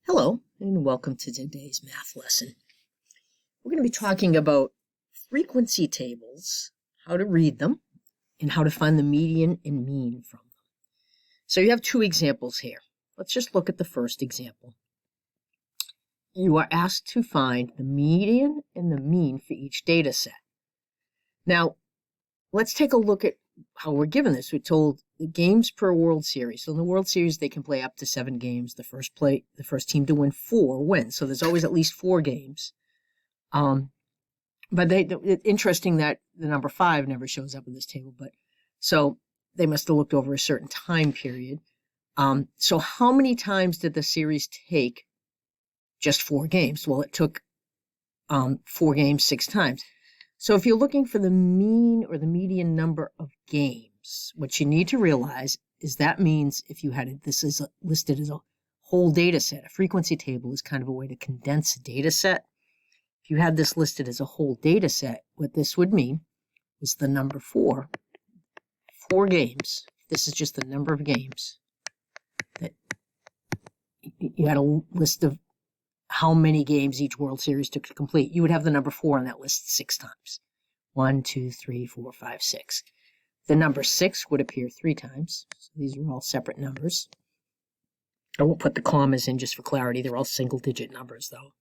Hello, and welcome to today's math lesson. We're going to be talking about frequency tables, how to read them, and how to find the median and mean from them. So you have two examples here. Let's just look at the first example. You are asked to find the median and the mean for each data set. Now, let's take a look at how we're given this. We're told the games per World Series. So in the World Series, they can play up to 7 games. The first team to win 4 wins. So there's always at least 4 games. But it's interesting that the number 5 never shows up in this table. But so they must have looked over a certain time period. So how many times did the series take? Just 4 games. Well, it took 4 games 6 times. So if you're looking for the mean or the median number of games, what you need to realize is that means if you had this is listed as a whole data set, a frequency table is kind of a way to condense a data set. If you had this listed as a whole data set, what this would mean was the number 4 games. This is just the number of games that you had a list of how many games each World Series took to complete. You would have the number 4 on that list 6 times. 1, 2, 3, 4, 5, 6. The number 6 would appear 3 times. So these are all separate numbers. I won't put the commas in just for clarity. They're all single-digit numbers, though.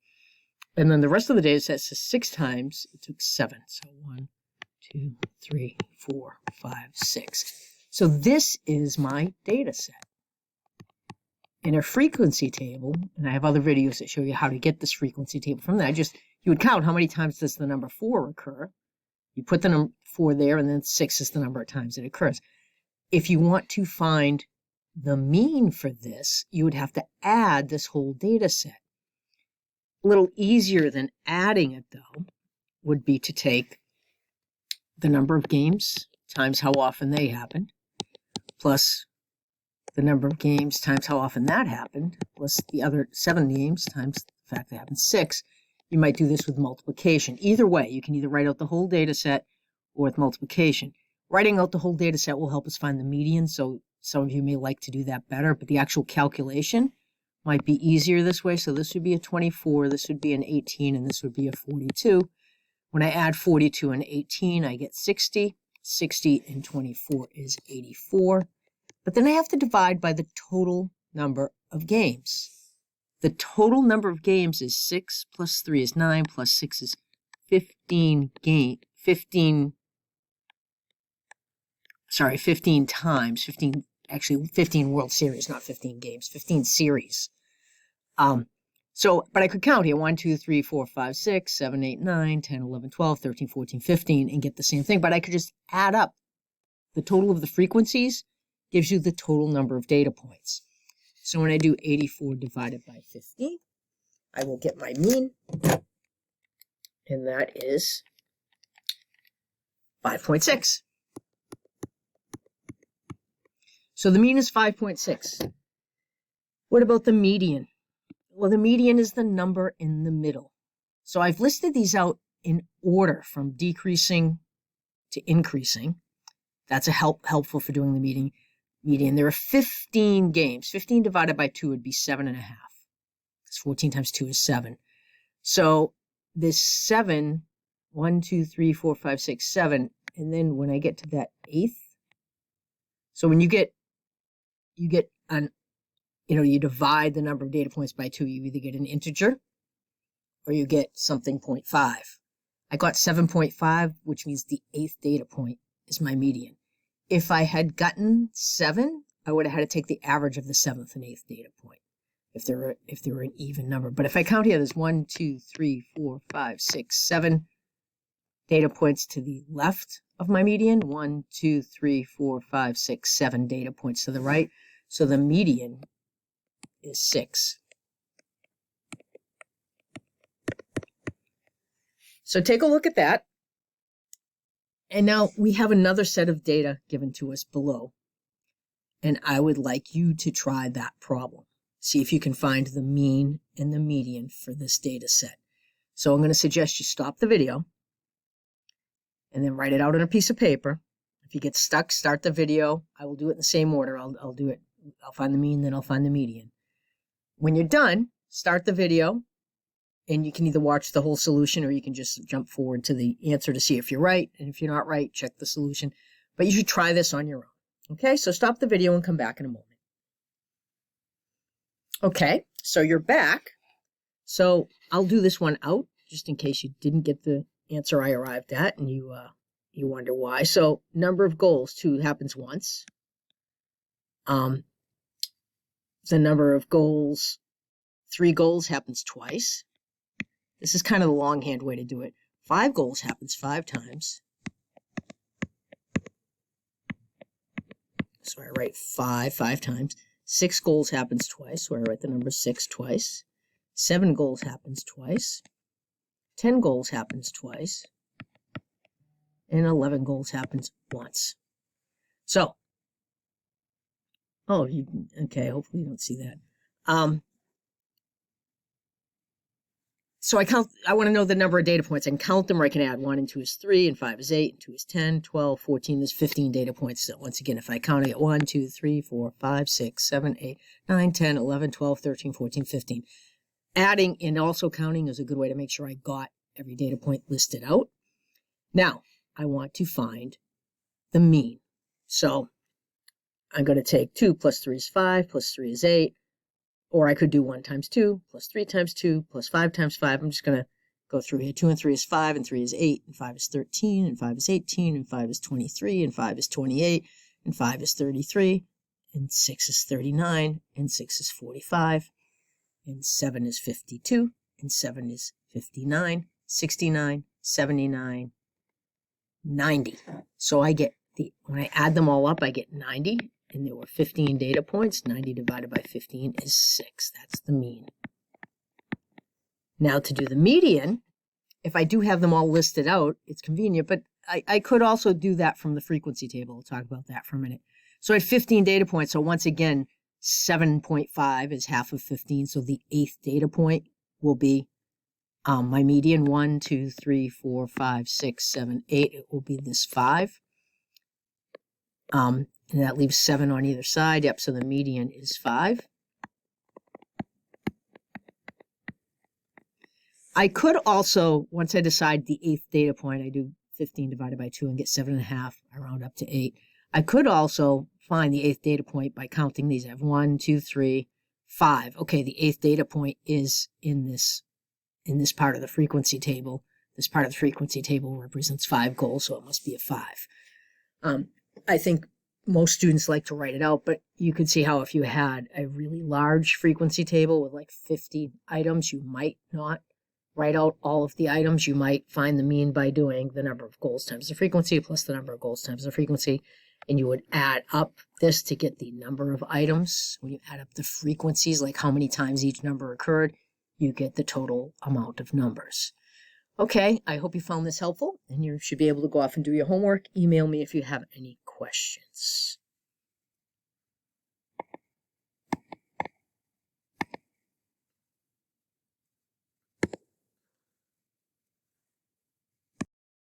And then the rest of the data set says 6 times. It took 7. So 1, 2, 3, 4, 5, 6. So this is my data set. In a frequency table, and I have other videos that show you how to get this frequency table from that, you would count how many times does the number 4 occur. You put the number 4 there, and then 6 is the number of times it occurs. If you want to find the mean for this, you would have to add this whole data set. A little easier than adding it, though, would be to take the number of games times how often they happened, plus the number of games times how often that happened, plus the other 7 games times the fact that happened 6. You might do this with multiplication. Either way, you can either write out the whole data set or with multiplication. Writing out the whole data set will help us find the median, so some of you may like to do that better, but the actual calculation might be easier this way. So this would be a 24, this would be an 18, and this would be a 42. When I add 42 and 18, I get 60. 60 and 24 is 84. But then I have to divide by the total number of games. The total number of games is 6 plus 3 is 9 plus 6 is 15 times. 15 World Series, not 15 games, 15 series. But I could count here 1, 2, 3, 4, 5, 6, 7, 8, 9, 10, 11, 12, 13, 14, 15 and get the same thing. But I could just add up the total of the frequencies. Gives you the total number of data points. So when I do 84 divided by 50, I will get my mean, and that is 5.6. So the mean is 5.6. What about the median? Well, the median is the number in the middle. So I've listed these out in order from decreasing to increasing. That's helpful for doing the median. There are 15 games. 15 divided by 2 would be 7.5. Because 14 times 2 is 7. So this 7, 1, 2, 3, 4, 5, 6, 7. And then when I get to that 8th, so when you divide the number of data points by 2, you either get an integer or you get something 0.5. I got 7.5, which means the 8th data point is my median. If I had gotten 7, I would have had to take the average of the 7th and 8th data point if they were an even number. But if I count here, there's 1, 2, 3, 4, 5, 6, 7 data points to the left of my median. 1, 2, 3, 4, 5, 6, 7 data points to the right. So the median is 6. So take a look at that. And now we have another set of data given to us below. And I would like you to try that problem. See if you can find the mean and the median for this data set. So I'm going to suggest you stop the video and then write it out on a piece of paper. If you get stuck, start the video. I will do it in the same order. I'll do it. I'll find the mean, then I'll find the median. When you're done, start the video, and you can either watch the whole solution or you can just jump forward to the answer to see if you're right. And if you're not right, check the solution. But you should try this on your own. Okay, so stop the video and come back in a moment. Okay, so you're back. So I'll do this one out just in case you didn't get the answer I arrived at and you wonder why. So number of goals, 2, happens once. The number of goals, 3 goals, happens twice. This is kind of the longhand way to do it. 5 goals happens 5 times. So I write 5 times. 6 goals happens twice, so I write the number 6 twice. 7 goals happens twice. 10 goals happens twice. And 11 goals happens once. So, okay, hopefully you don't see that. So I want to know the number of data points. I can count them, or I can add 1 and 2 is 3, and 5 is 8, and 2 is 10, 12, 14. There's 15 data points. So once again, if I count, I get 1, 2, 3, 4, 5, 6, 7, 8, 9, 10, 11, 12, 13, 14, 15. Adding and also counting is a good way to make sure I got every data point listed out. Now, I want to find the mean. So I'm going to take 2 plus 3 is 5, plus 3 is 8. Or I could do 1 times 2, plus 3 times 2, plus 5 times 5. I'm just going to go through here. 2 and 3 is 5, and 3 is 8, and 5 is 13, and 5 is 18, and 5 is 23, and 5 is 28, and 5 is 33, and 6 is 39, and 6 is 45, and 7 is 52, and 7 is 59, 69, 79, 90. So I get when I add them all up, I get 90. And there were 15 data points. 90 divided by 15 is 6. That's the mean. Now to do the median, if I do have them all listed out, it's convenient, but I could also do that from the frequency table. We'll talk about that for a minute. So I had 15 data points. So once again, 7.5 is half of 15. So the 8th data point will be my median. 1, 2, 3, 4, 5, 6, 7, 8. It will be this 5. And that leaves 7 on either side. Yep, so the median is 5. I could also, once I decide the 8th data point, I do 15 divided by 2 and get 7.5. I round up to 8. I could also find the 8th data point by counting these. I have 1, 2, 3, 5. Okay, the 8th data point is in this part of the frequency table. This part of the frequency table represents 5 goals, so it must be a 5. I think most students like to write it out, but you could see how if you had a really large frequency table with like 50 items, you might not write out all of the items. You might find the mean by doing the number of goals times the frequency plus the number of goals times the frequency, and you would add up this to get the number of items. When you add up the frequencies, like how many times each number occurred, you get the total amount of numbers. Okay, I hope you found this helpful, and you should be able to go off and do your homework. Email me if you have any questions.